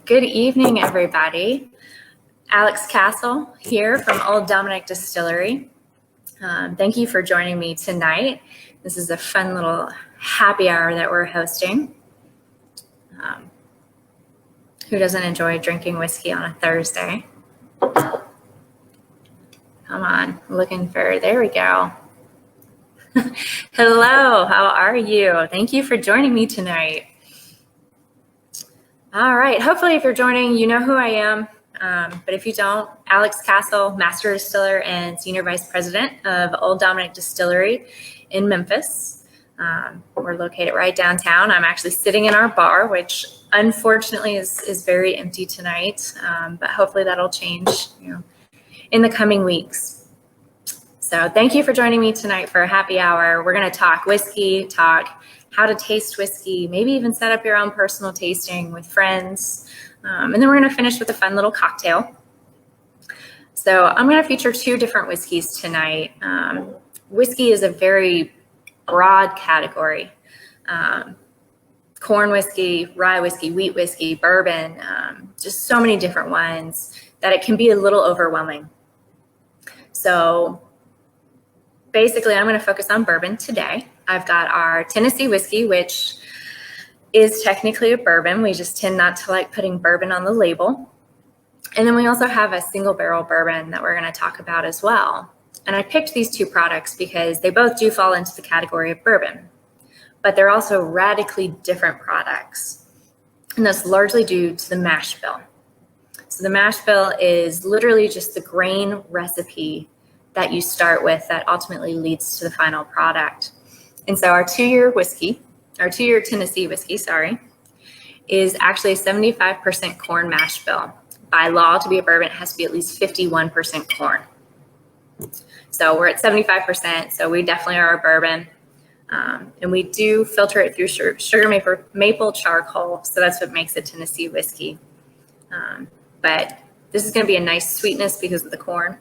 Good evening, everybody. Alex Castle here from Old Dominik Distillery. Thank you for joining me tonight. This is a fun little happy hour that we're hosting. Who doesn't enjoy drinking whiskey on a Thursday? Come on, looking for, there we go. Hello, how are you? Thank you for joining me tonight. All right, hopefully if you're joining, you know who I am. But if you don't, Alex Castle, Master Distiller and Senior Vice President of Old Dominik Distillery in Memphis. We're located right downtown. I'm actually sitting in our bar, which unfortunately is very empty tonight, but hopefully that'll change, in the coming weeks. So thank you for joining me tonight for a happy hour. We're going to talk whiskey, talk how to taste whiskey, maybe even set up your own personal tasting with friends. And then we're going to finish with a fun little cocktail. So I'm going to feature two different whiskeys tonight. Whiskey is a very broad category. Corn whiskey, rye whiskey, wheat whiskey, bourbon, just so many different ones that it can be a little overwhelming. So basically, I'm going to focus on bourbon today. I've got our Tennessee whiskey, which is technically a bourbon. We just tend not to like putting bourbon on the label. And then we also have a single barrel bourbon that we're going to talk about as well. And I picked these two products because they both do fall into the category of bourbon, but they're also radically different products. And that's largely due to the mash bill. So the mash bill is literally just the grain recipe that you start with that ultimately leads to the final product. And so our two-year Tennessee whiskey, is actually a 75% corn mash bill. By law, to be a bourbon, it has to be at least 51% corn. So we're at 75%, so we definitely are a bourbon. And we do filter it through sugar maple charcoal, so that's what makes it Tennessee whiskey. But this is going to be a nice sweetness because of the corn.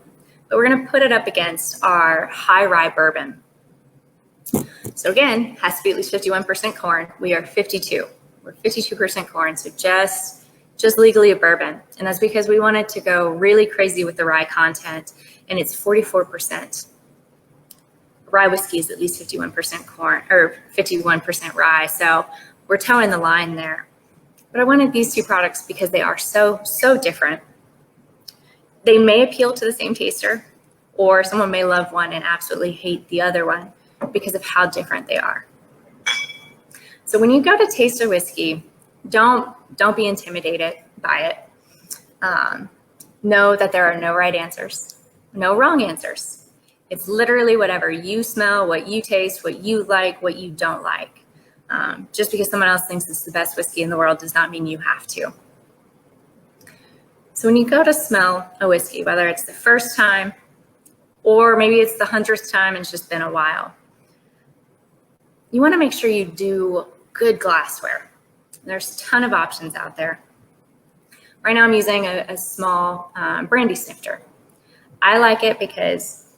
But we're going to put it up against our high rye bourbon. So again, has to be at least 51% corn. We are 52. We're 52% corn, so just legally a bourbon. And that's because we wanted to go really crazy with the rye content, and it's 44%. Rye whiskey is at least 51% corn, or 51% rye, so we're towing the line there. But I wanted these two products because they are so different. They may appeal to the same taster, or someone may love one and absolutely hate the other one because of how different they are. So when you go to taste a whiskey, don't be intimidated by it. Know that there are no right answers, no wrong answers. It's literally whatever you smell, what you taste, what you like, what you don't like. Just because someone else thinks it's the best whiskey in the world does not mean you have to. So when you go to smell a whiskey, whether it's the first time or maybe it's the 100th time and it's just been a while, you want to make sure you do good glassware. There's a ton of options out there. Right now I'm using a small brandy snifter. I like it because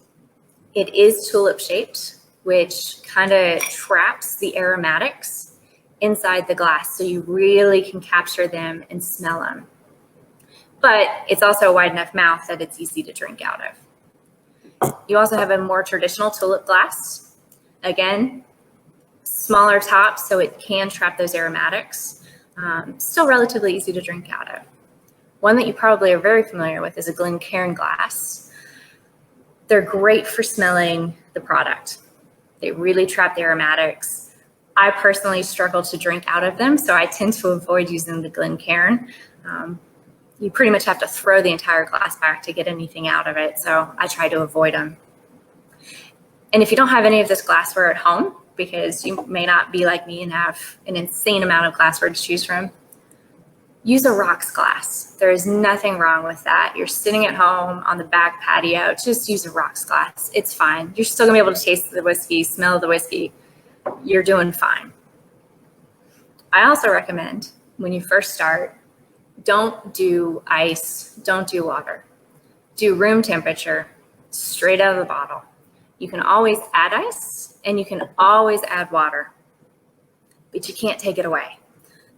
it is tulip shaped, which kind of traps the aromatics inside the glass so you really can capture them and smell them. But it's also a wide enough mouth that it's easy to drink out of. You also have a more traditional tulip glass. Again, smaller top, so it can trap those aromatics. Still relatively easy to drink out of. One that you probably are very familiar with is a Glencairn Glass. They're great for smelling the product. They really trap the aromatics. I personally struggle to drink out of them, so I tend to avoid using the Glencairn. You pretty much have to throw the entire glass back to get anything out of it, so I try to avoid them. And if you don't have any of this glassware at home, because you may not be like me and have an insane amount of glassware to choose from, use a rocks glass. There is nothing wrong with that. You're sitting at home on the back patio, just use a rocks glass. It's fine. You're still gonna be able to taste the whiskey, smell the whiskey. You're doing fine. I also recommend when you first start, don't do ice, don't do water. Do room temperature, straight out of the bottle. You can always add ice and you can always add water, but you can't take it away.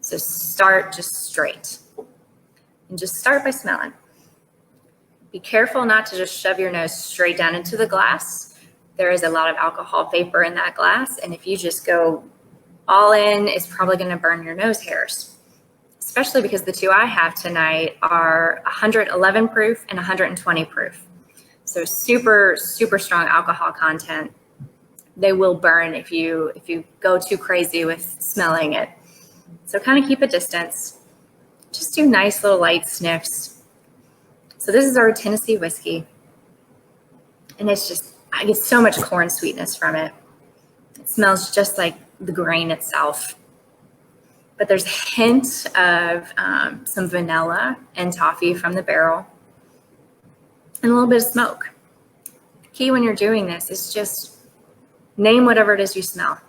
So start just straight. and just start by smelling. Be careful not to just shove your nose straight down into the glass. There is a lot of alcohol vapor in that glass, and if you just go all in, it's probably going to burn your nose hairs, especially because the two I have tonight are 111 proof and 120 proof. So super, super strong alcohol content. They will burn if you go too crazy with smelling it. So kind of keep a distance. Just do nice little light sniffs. So this is our Tennessee whiskey. And I get so much corn sweetness from it. It smells just like the grain itself. But there's a hint of some vanilla and toffee from the barrel and a little bit of smoke. The key when you're doing this is just name whatever it is you smell.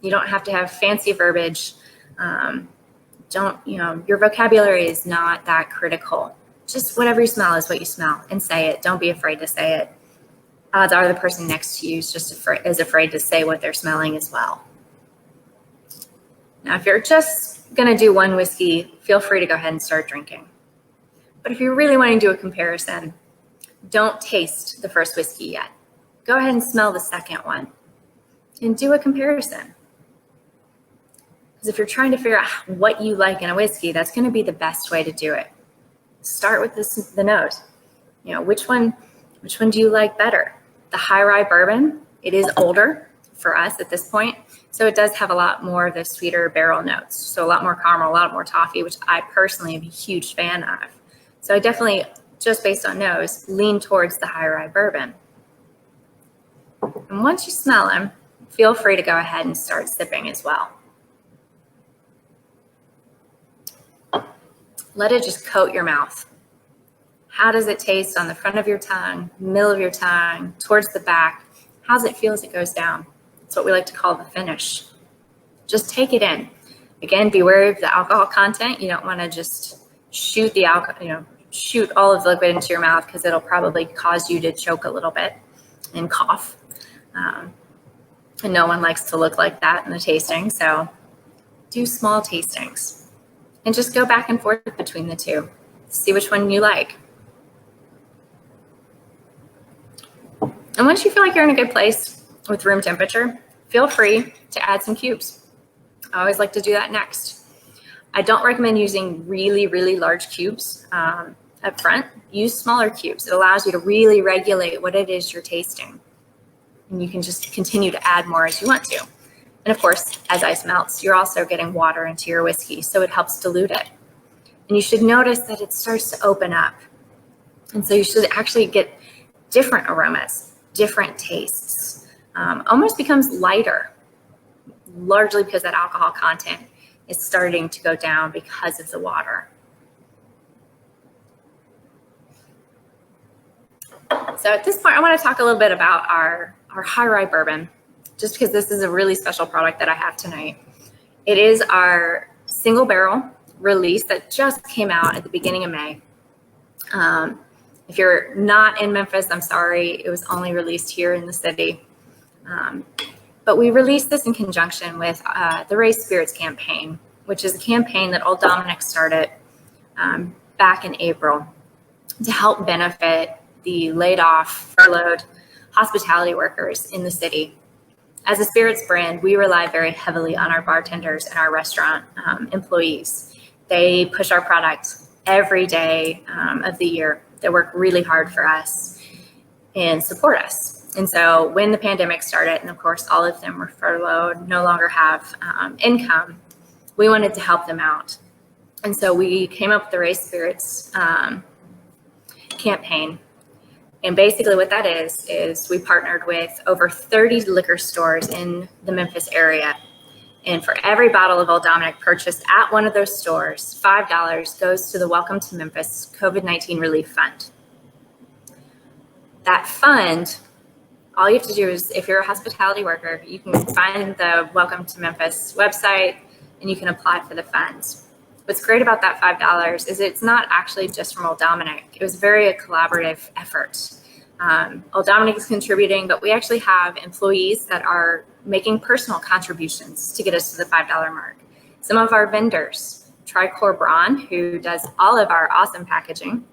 You don't have to have fancy verbiage. Your vocabulary is not that critical. Just whatever you smell is what you smell, and say it. Don't be afraid to say it. Odds are the person next to you is afraid to say what they're smelling as well. Now, if you're just going to do one whiskey, feel free to go ahead and start drinking. But if you really want to do a comparison, don't taste the first whiskey yet. Go ahead and smell the second one and do a comparison. Because if you're trying to figure out what you like in a whiskey, that's going to be the best way to do it. Start with the nose. Which one do you like better? The high rye bourbon, it is older for us at this point. So it does have a lot more of the sweeter barrel notes. So a lot more caramel, a lot more toffee, which I personally am a huge fan of. So I definitely, just based on nose, lean towards the high rye bourbon. And once you smell them, feel free to go ahead and start sipping as well. Let it just coat your mouth. How does it taste on the front of your tongue, middle of your tongue, towards the back? How does it feel as it goes down? It's what we like to call the finish. Just take it in. Again, be wary of the alcohol content. You don't want to just shoot shoot all of the liquid into your mouth, because it'll probably cause you to choke a little bit and cough. And no one likes to look like that in the tasting. So do small tastings and just go back and forth between the two. See which one you like. And once you feel like you're in a good place with room temperature, feel free to add some cubes. I always like to do that next. I don't recommend using really, really large cubes up front. Use smaller cubes. It allows you to really regulate what it is you're tasting. And you can just continue to add more as you want to. And of course, as ice melts, you're also getting water into your whiskey, so it helps dilute it. And you should notice that it starts to open up. And so you should actually get different aromas, different tastes. Almost becomes lighter, largely because that alcohol content is starting to go down because of the water. So at this point, I want to talk a little bit about our high rye bourbon, just because this is a really special product that I have tonight. It is our single barrel release that just came out at the beginning of May. If you're not in Memphis, I'm sorry, it was only released here in the city. But we released this in conjunction with the Raise Spirits campaign, which is a campaign that old Dominik started back in April to help benefit the laid off, furloughed hospitality workers in the city. As a spirits brand, we rely very heavily on our bartenders and our restaurant employees. They push our product every day of the year. They work really hard for us and support us. And so when the pandemic started, and of course all of them were furloughed, no longer have income, we wanted to help them out. And so we came up with the Raise Spirits campaign. And basically what that is we partnered with over 30 liquor stores in the Memphis area. And for every bottle of Old Dominik purchased at one of those stores, $5 goes to the Welcome to Memphis COVID-19 Relief Fund. That fund, all you have to do is, if you're a hospitality worker, you can find the Welcome to Memphis website and you can apply for the funds. What's great about that $5 is it's not actually just from Old Dominik. It was very a collaborative effort. Old Dominik is contributing, but we actually have employees that are making personal contributions to get us to the $5 mark. Some of our vendors Tricor Braun, who does all of our awesome packaging,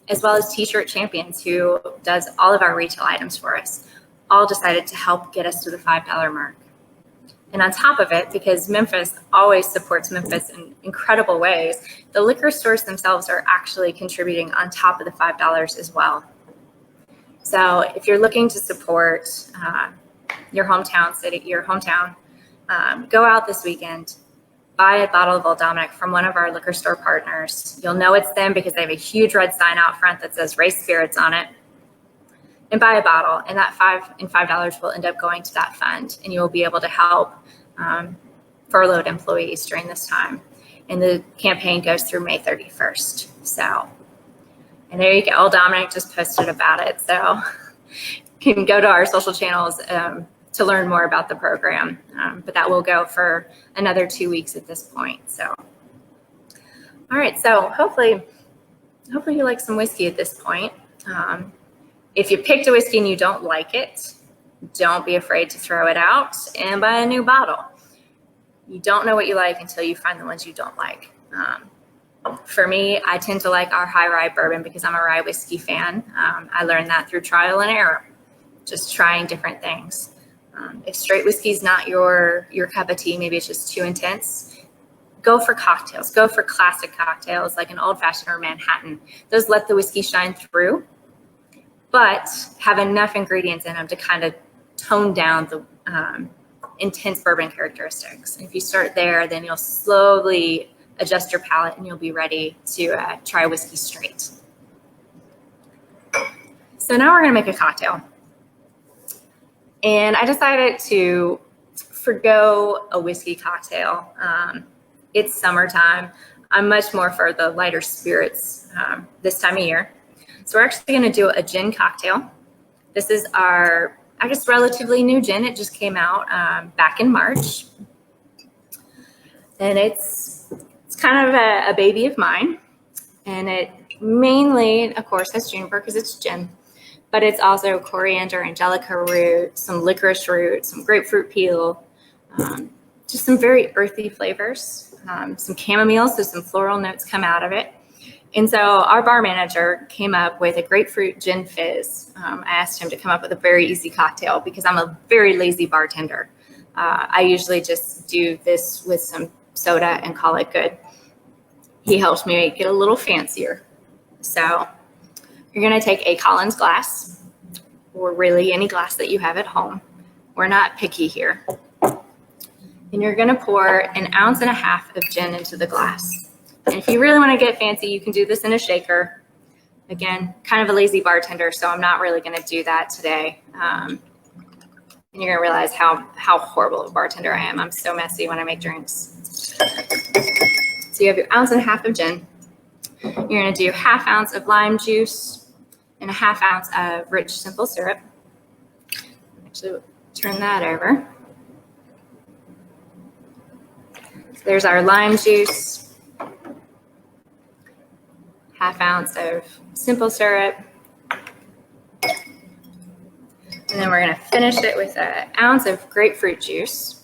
as well as T-Shirt Champions, who does all of our retail items for us, all decided to help get us to the $5 mark. And on top of it, because Memphis always supports Memphis in incredible ways, the liquor stores themselves are actually contributing on top of the $5 as well. So if you're looking to support your hometown city, your hometown, go out this weekend, buy a bottle of Old Dominik from one of our liquor store partners. You'll know it's them because they have a huge red sign out front that says Race Spirits on it. And buy a bottle, and that $5 will end up going to that fund, and you will be able to help furloughed employees during this time. And the campaign goes through May 31st. So, and there you go. Old Dominik just posted about it, so you can go to our social channels to learn more about the program. But that will go for another 2 weeks at this point. So, all right. So hopefully you like some whiskey at this point. If you picked a whiskey and you don't like it, don't be afraid to throw it out and buy a new bottle. You don't know what you like until you find the ones you don't like. For me, I tend to like our high rye bourbon because I'm a rye whiskey fan. I learned that through trial and error, just trying different things. If straight whiskey is not your cup of tea, maybe it's just too intense, go for cocktails. Go for classic cocktails like an old fashioned or Manhattan. Those let the whiskey shine through, but have enough ingredients in them to kind of tone down the intense bourbon characteristics. And if you start there, then you'll slowly adjust your palate and you'll be ready to try whiskey straight. So now we're gonna make a cocktail. And I decided to forgo a whiskey cocktail. It's summertime. I'm much more for the lighter spirits this time of year. So we're actually going to do a gin cocktail. This is our, I guess, relatively new gin. It just came out back in March. And it's kind of a baby of mine. And it mainly, of course, has juniper because it's gin. But it's also coriander, angelica root, some licorice root, some grapefruit peel, just some very earthy flavors, some chamomile, so some floral notes come out of it. And so our bar manager came up with a grapefruit gin fizz. I asked him to come up with a very easy cocktail because I'm a very lazy bartender. I usually just do this with some soda and call it good. He helped me make it a little fancier. So you're going to take a Collins glass, or really any glass that you have at home. We're not picky here. And you're going to pour 1.5 ounces of gin into the glass. And if you really want to get fancy, you can do this in a shaker. Again, kind of a lazy bartender, so I'm not really going to do that today. And you're going to realize how horrible of a bartender I am. I'm so messy when I make drinks. So you have your 1.5 ounces of gin. You're going to do 1/2 ounce of lime juice and 1/2 ounce of rich simple syrup. Actually, turn that over. So there's our lime juice. 1/2 ounce of simple syrup. And then we're going to finish it with 1 ounce of grapefruit juice.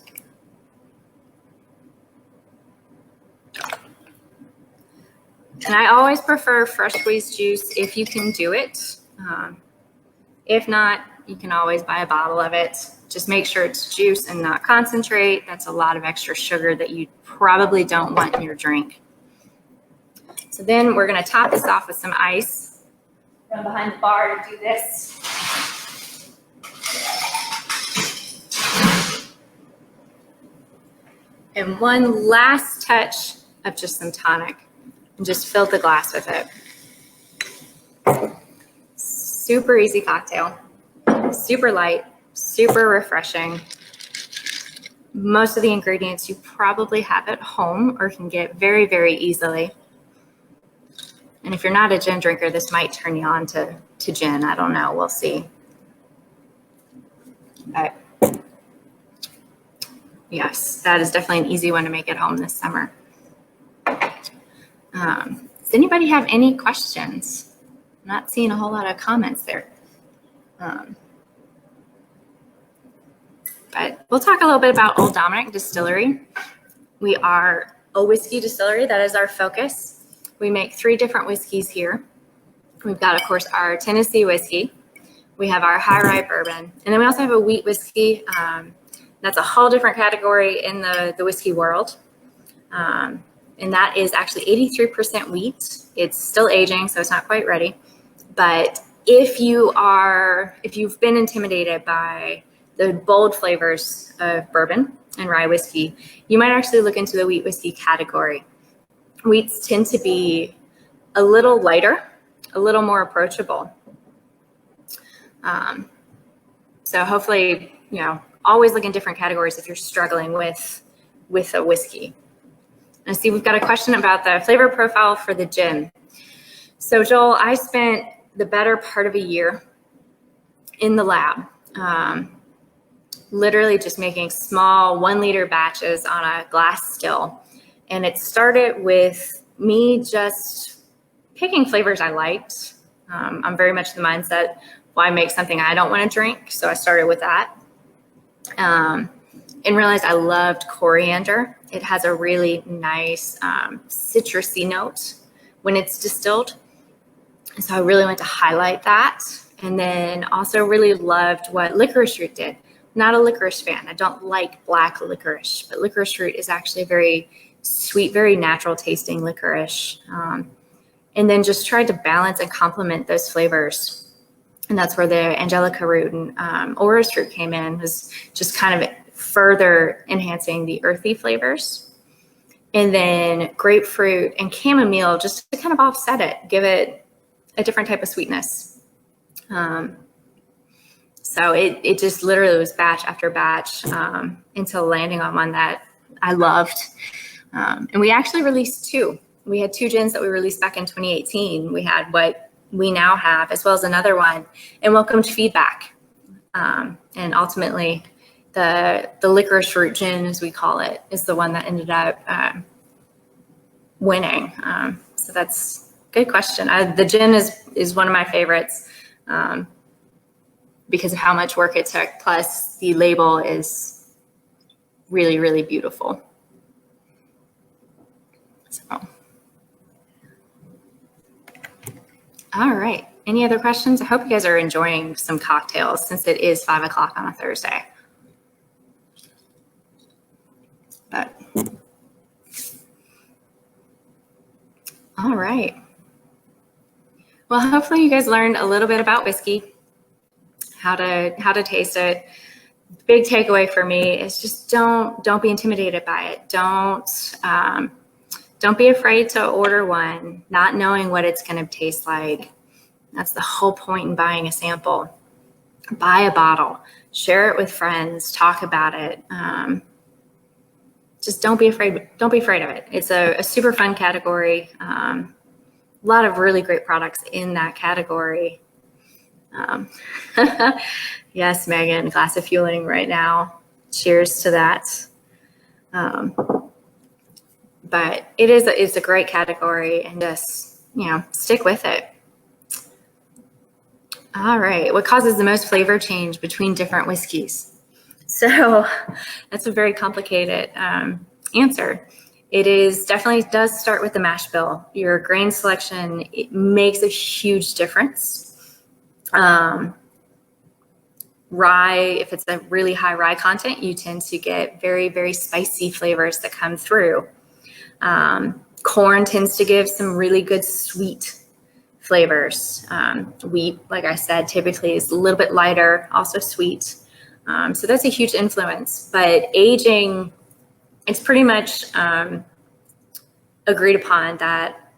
And I always prefer fresh squeezed juice if you can do it. If not, you can always buy a bottle of it. Just make sure it's juice and not concentrate. That's a lot of extra sugar that you probably don't want in your drink. So then we're going to top this off with some ice. Run behind the bar to do this. And one last touch of just some tonic, and just fill the glass with it. Super easy cocktail, super light, super refreshing. Most of the ingredients you probably have at home or can get very, very easily. And if you're not a gin drinker, this might turn you on to gin. I don't know. We'll see. But yes, that is definitely an easy one to make at home this summer. Does anybody have any questions? I'm not seeing a whole lot of comments there. But we'll talk a little bit about Old Dominik Distillery. We are a whiskey distillery. That is our focus. We make 3 different whiskeys here. We've got, of course, our Tennessee whiskey. We have our high rye bourbon. And then we also have a wheat whiskey. That's a whole different category in the whiskey world. And that is actually 83% wheat. It's still aging, so it's not quite ready. But if you've been intimidated by the bold flavors of bourbon and rye whiskey, you might actually look into the wheat whiskey category. Wheats tend to be a little lighter, a little more approachable. So hopefully, always look in different categories if you're struggling with a whiskey. I see we've got a question about the flavor profile for the gin. So Joel, I spent the better part of a year in the lab, literally just making small 1-liter batches on a glass still. And it started with me just picking flavors I liked. I'm very much the mindset, why make something I don't want to drink? So I started with that. And realized I loved coriander. It has a really nice citrusy note when it's distilled. And so I really want to highlight that. And then also really loved what licorice root did. Not a licorice fan. I don't like black licorice, but licorice root is actually a very sweet, very natural tasting licorice. And then just tried to balance and complement those flavors. And that's where the angelica root and orris root came in, was just kind of further enhancing the earthy flavors. And then grapefruit and chamomile just to kind of offset it, give it a different type of sweetness. So it just literally was batch after batch until landing on one that I loved. And we actually released 2. We had 2 gins that we released back in 2018. We had what we now have, as well as another one, and welcomed feedback. And ultimately, the licorice root gin, as we call it, is the one that ended up winning. So that's a good question. The gin is one of my favorites because of how much work it took. Plus, the label is really, really beautiful. So, all right. Any other questions? I hope you guys are enjoying some cocktails since it is 5 o'clock on a Thursday. But all right. Well, hopefully you guys learned a little bit about whiskey, how to taste it. Big takeaway for me is just don't be intimidated by it. Don't be afraid to order one, not knowing what it's going to taste like. That's the whole point in buying a sample. Buy a bottle, share it with friends, talk about it. Just don't be afraid. Don't be afraid of it. It's a super fun category. A lot of really great products in that category. Yes, Megan, glass of fueling right now. Cheers to that. But it's a great category, and just, stick with it. All right. What causes the most flavor change between different whiskeys? So that's a very complicated answer. It definitely does start with the mash bill. Your grain selection, it makes a huge difference. Rye, if it's a really high rye content, you tend to get very, very spicy flavors that come through. Corn tends to give some really good sweet flavors. Wheat, like I said, typically is a little bit lighter, also sweet. So that's a huge influence. But aging, it's pretty much agreed upon that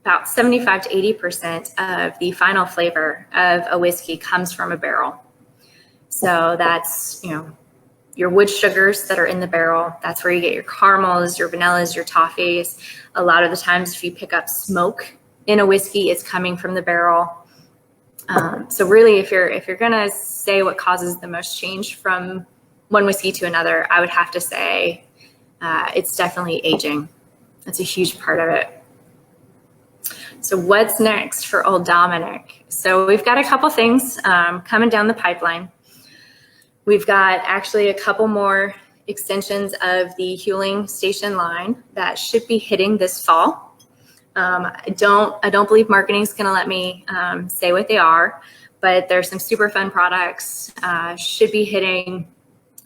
about 75 to 80% of the final flavor of a whiskey comes from a barrel. So that's, your wood sugars that are in the barrel. That's where you get your caramels, your vanillas, your toffees. A lot of the times, if you pick up smoke in a whiskey, it's coming from the barrel. So really, if you're gonna say what causes the most change from one whiskey to another, I would have to say it's definitely aging. That's a huge part of it. So what's next for old Dominik? So we've got a couple things coming down the pipeline. We've got actually a couple more extensions of the Huling Station line that should be hitting this fall. I don't believe marketing is going to let me say what they are, but there's some super fun products. Should be hitting.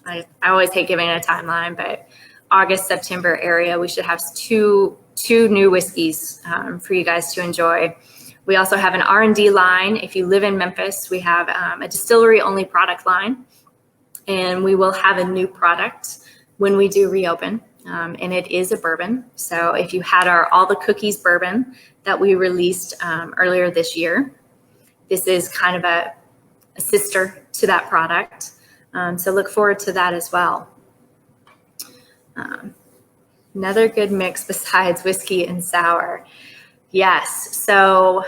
I always hate giving it a timeline, but August, September area, we should have two new whiskeys for you guys to enjoy. We also have an R&D line. If you live in Memphis, we have a distillery only product line, and we will have a new product when we do reopen. And it is a bourbon. So if you had our All the Cookies bourbon that we released earlier this year, this is kind of a sister to that product. So look forward to that as well. Another good mix besides whiskey and sour. Yes. So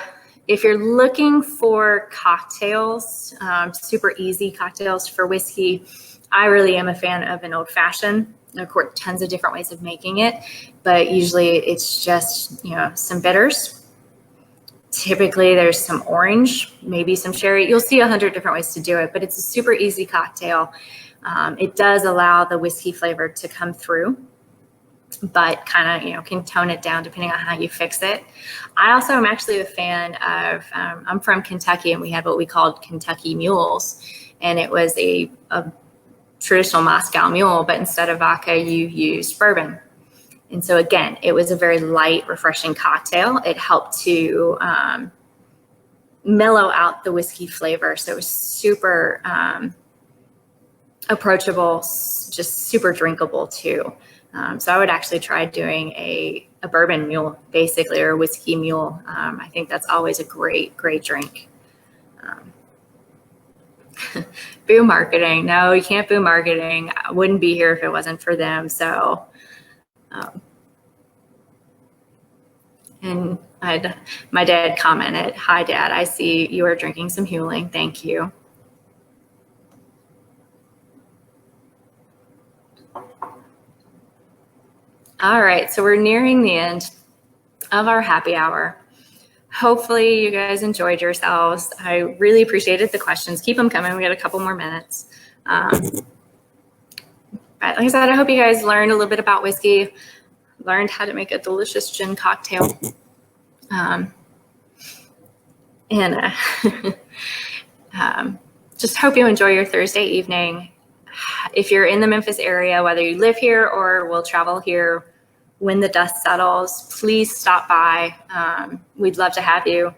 if you're looking for cocktails, super easy cocktails for whiskey, I really am a fan of an old fashioned. Of course, tons of different ways of making it, but usually it's just, some bitters. Typically there's some orange, maybe some cherry. You'll see 100 different ways to do it, but it's a super easy cocktail. It does allow the whiskey flavor to come through, but kind of, can tone it down depending on how you fix it. I also am actually a fan of, I'm from Kentucky, and we had what we called Kentucky Mules, and it was a traditional Moscow mule, but instead of vodka, you used bourbon. And so again, it was a very light, refreshing cocktail. It helped to mellow out the whiskey flavor. So it was super approachable, just super drinkable too. So I would actually try doing a bourbon mule, basically, or a whiskey mule. I think that's always a great drink. Boo marketing. No, you can't boo marketing. I wouldn't be here if it wasn't for them. So, and my dad commented, "Hi, Dad. I see you are drinking some Huling. Thank you." All right, so we're nearing the end of our happy hour. Hopefully you guys enjoyed yourselves. I really appreciated the questions. Keep them coming. We got a couple more minutes. But like I said, I hope you guys learned a little bit about whiskey, learned how to make a delicious gin cocktail. Just hope you enjoy your Thursday evening. If you're in the Memphis area, whether you live here or will travel here when the dust settles, please stop by. We'd love to have you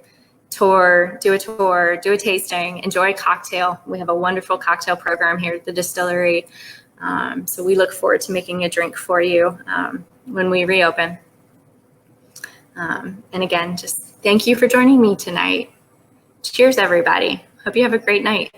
do a tasting, enjoy a cocktail. We have a wonderful cocktail program here at the distillery. So we look forward to making a drink for you when we reopen. And again, just thank you for joining me tonight. Cheers, everybody. Hope you have a great night.